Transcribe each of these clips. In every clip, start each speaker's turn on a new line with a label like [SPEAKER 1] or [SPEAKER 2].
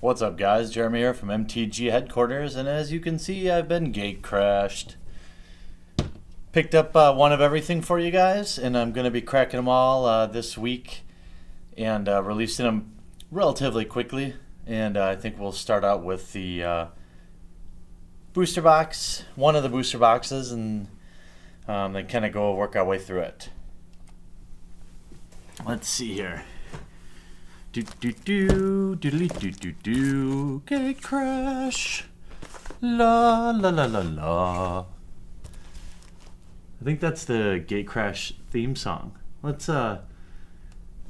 [SPEAKER 1] What's up, guys? Jeremy here from MTG headquarters, and as you can see, I've been Gatecrashed. Picked up one of everything for you guys, and I'm going to be cracking them all this week and releasing them relatively quickly. And I think we'll start out with the booster box, one of the booster boxes, and then kind of work our way through it. Let's see here. Gatecrash. La la la la la. I think that's the Gatecrash theme song. Let's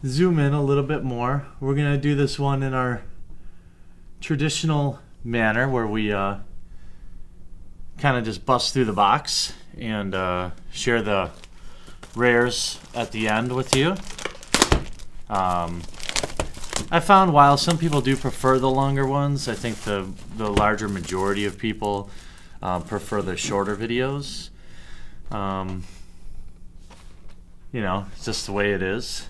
[SPEAKER 1] zoom in a little bit more. We're gonna do this one in our traditional manner, where we kind of just bust through the box and share the rares at the end with you. I found while some people do prefer the longer ones, I think the larger majority of people prefer the shorter videos. You know, it's just the way it is.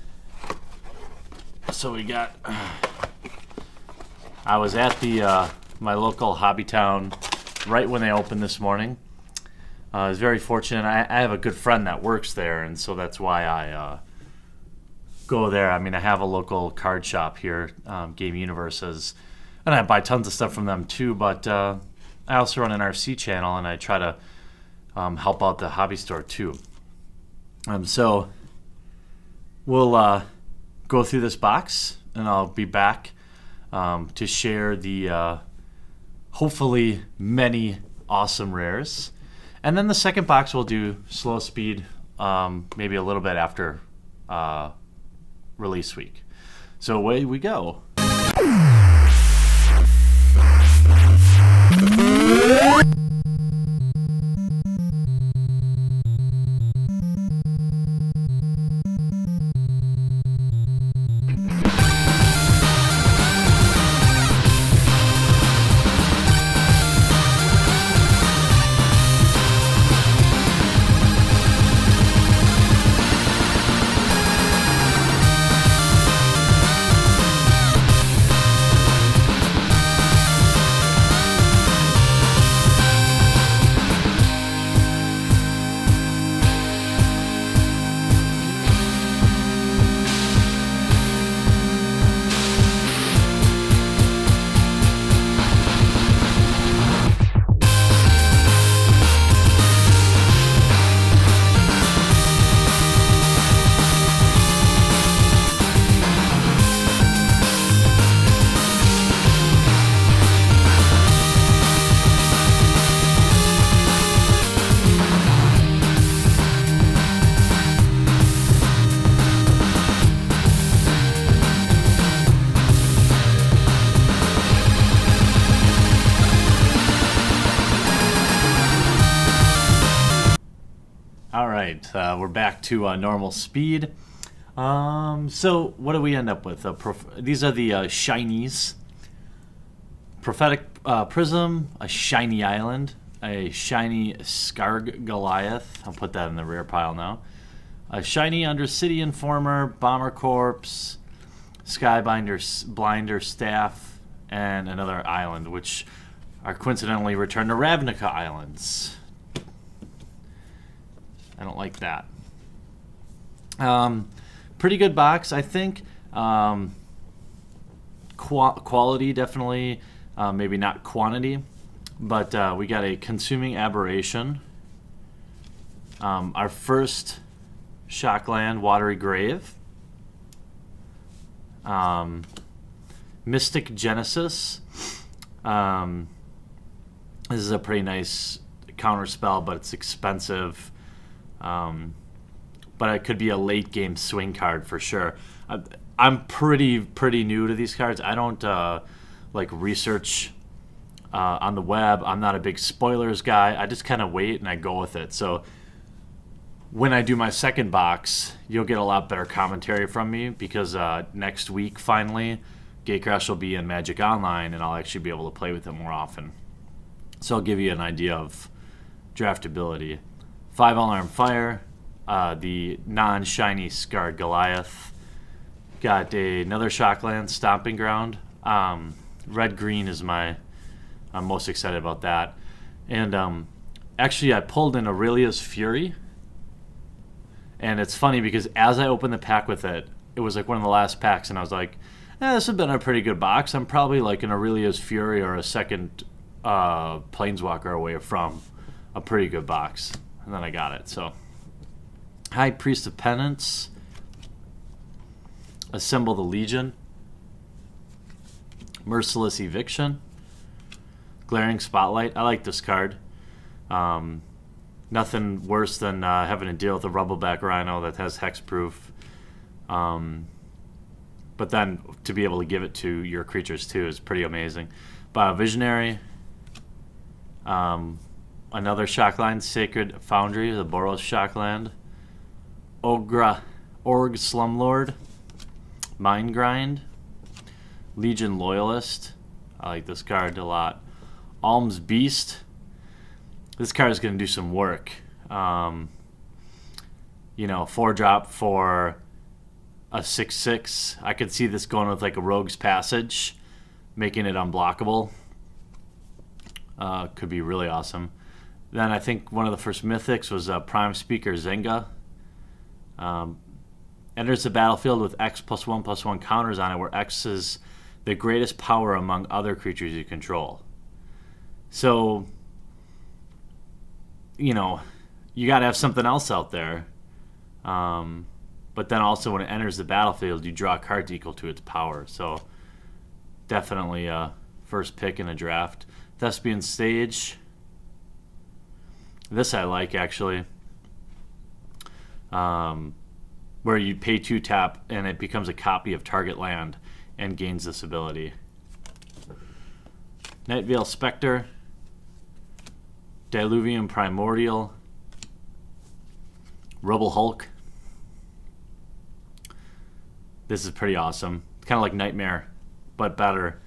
[SPEAKER 1] So we got, I was at the my local hobby town right when they opened this morning. I was very fortunate. I have a good friend that works there, and so that's why I go there. I mean, I have a local card shop here, Game Universes, and I buy tons of stuff from them too, but I also run an RC channel, and I try to help out the hobby store too. So we'll go through this box, and I'll be back to share the hopefully many awesome rares. And then the second box we'll do slow speed, maybe a little bit after release week. So away we go. Alright, we're back to normal speed. So what do we end up with? These are the shinies. Prophetic Prism, a shiny Island, a shiny Scarg Goliath. I'll put that in the rare pile now. A shiny Undercity Informer, Bomber Corpse, Skybinder Blinder Staff, and another island, which are coincidentally returned to Ravnica Islands. I don't like that. Pretty good box, I think. Quality, definitely. Maybe not quantity. But we got a Consuming Aberration. Our first Shockland, Watery Grave. Mystic Genesis. This is a pretty nice counter spell, but it's expensive. But it could be a late game swing card for sure. I'm pretty new to these cards. I don't like research on the web. I'm not a big spoilers guy. I just kind of wait and I go with it. So when I do my second box, you'll get a lot better commentary from me, because next week finally Gatecrash will be in Magic Online, and I'll actually be able to play with it more often. So I'll give you an idea of draftability. 5 Alarm Fire, the non-shiny Scarred Goliath. Got another Shockland, Stomping Ground. Red green is I'm most excited about that. And actually, I pulled in Aurelia's Fury. And it's funny because as I opened the pack with it, it was like one of the last packs, and I was like, this has been a pretty good box. I'm probably like an Aurelia's Fury or a second Planeswalker away from a pretty good box. And then I got it. So, High Priest of Penance. Assemble the Legion. Merciless Eviction. Glaring Spotlight. I like this card. Nothing worse than having to deal with a Rubbleback Rhino that has hexproof. But then to be able to give it to your creatures too is pretty amazing. Visionary. Another Shockland, Sacred Foundry, the Boros Shockland. Org Slumlord. Mind Grind. Legion Loyalist. I like this card a lot. Alms Beast. This card is going to do some work. 4-drop for a 6/6. I could see this going with like a Rogue's Passage, making it unblockable. Could be really awesome. Then I think one of the first mythics was Prime Speaker Zenga. Enters the battlefield with X+1/+1 counters on it, where X is the greatest power among other creatures you control. So, you got to have something else out there. But then also when it enters the battlefield, you draw cards equal to its power. So, definitely first pick in a draft. Thespian Stage. This I like, actually. Where you pay 2 tap and it becomes a copy of target land and gains this ability. Nightveil Spectre. Diluvium Primordial. Rubble Hulk. This is pretty awesome. It's kind of like Nightmare, but better.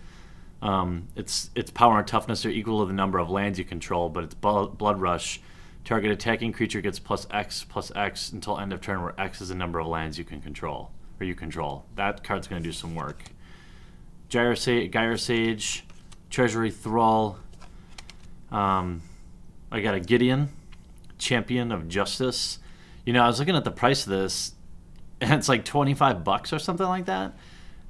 [SPEAKER 1] Its power and toughness are equal to the number of lands you control, but its Blood Rush. Target attacking creature gets +X until end of turn, where X is the number of lands you can control, or you control. That card's going to do some work. Gyre Sage, Treasury Thrall. I got a Gideon, Champion of Justice. I was looking at the price of this, and it's like $25 or something like that.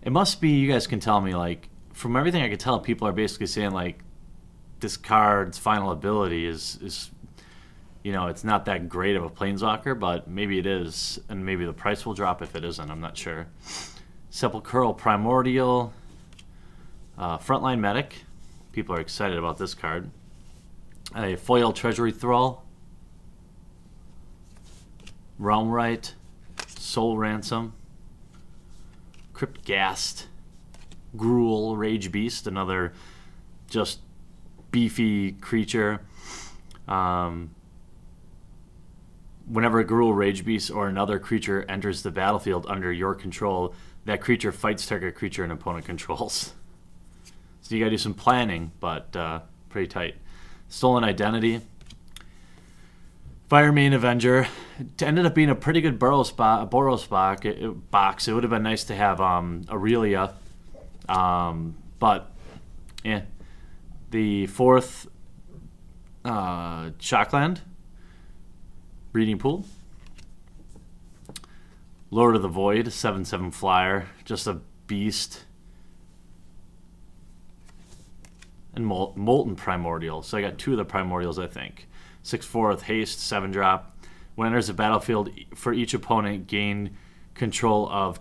[SPEAKER 1] It must be, you guys can tell me, like, from everything I could tell, people are basically saying, like, this card's final ability is it's not that great of a Planeswalker, but maybe it is, and maybe the price will drop if it isn't. I'm not sure. Sepulchral Primordial. Frontline Medic. People are excited about this card. A Foil Treasury Thrall. Realmright. Soul Ransom. Cryptghast. Gruul Rage Beast, another just beefy creature. Whenever a Gruul Rage Beast or another creature enters the battlefield under your control, that creature fights target creature an opponent controls. So you gotta do some planning, but pretty tight. Stolen Identity. Firemane Avenger. It ended up being a pretty good Boros box. It would have been nice to have Aurelia. But yeah. The 4th Shockland. Breeding Pool. Lord of the Void, 7/7 flyer, just a beast. And Molten Primordial. So I got 2 of the Primordials, I think. 6/4 with haste, 7-drop. When enters the battlefield, for each opponent, gain control of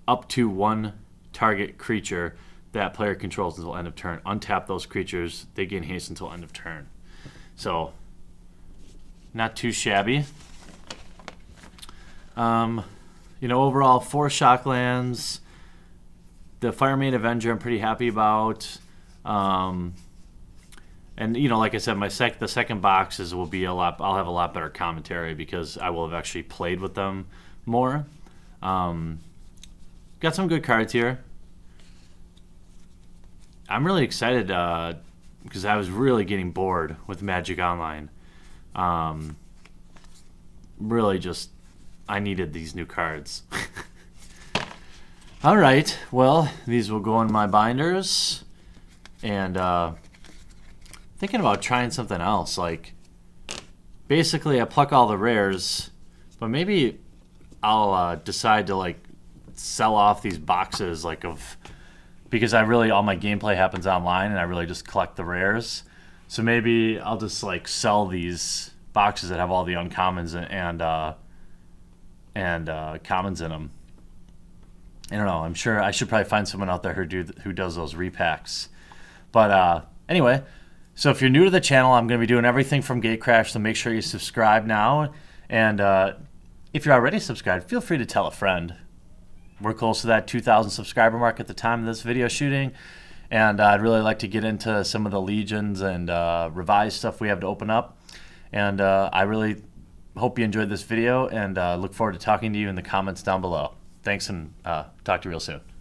[SPEAKER 1] up to 1 target creature that player controls until end of turn. Untap those creatures, they gain haste until end of turn. So, not too shabby. Overall, 4 Shocklands. The Firemane Avenger I'm pretty happy about. And like I said, the second boxes will be I'll have a lot better commentary because I will have actually played with them more. Got some good cards here. I'm really excited because I was really getting bored with Magic Online. Really just, I needed these new cards. All right, well, these will go in my binders. and thinking about trying something else. Like, basically, I pluck all the rares, but maybe I'll decide to like sell off these boxes, like because all my gameplay happens online, and I really just collect the rares. So maybe I'll just like sell these boxes that have all the uncommons and commons in them. I don't know. I'm sure I should probably find someone out there who does those repacks. But anyway, so if you're new to the channel, I'm going to be doing everything from Gatecrash, so make sure you subscribe now. And if you're already subscribed, feel free to tell a friend. We're close to that 2,000 subscriber mark at the time of this video shooting. And I'd really like to get into some of the Legions and revised stuff we have to open up. And I really hope you enjoyed this video, and look forward to talking to you in the comments down below. Thanks, and talk to you real soon.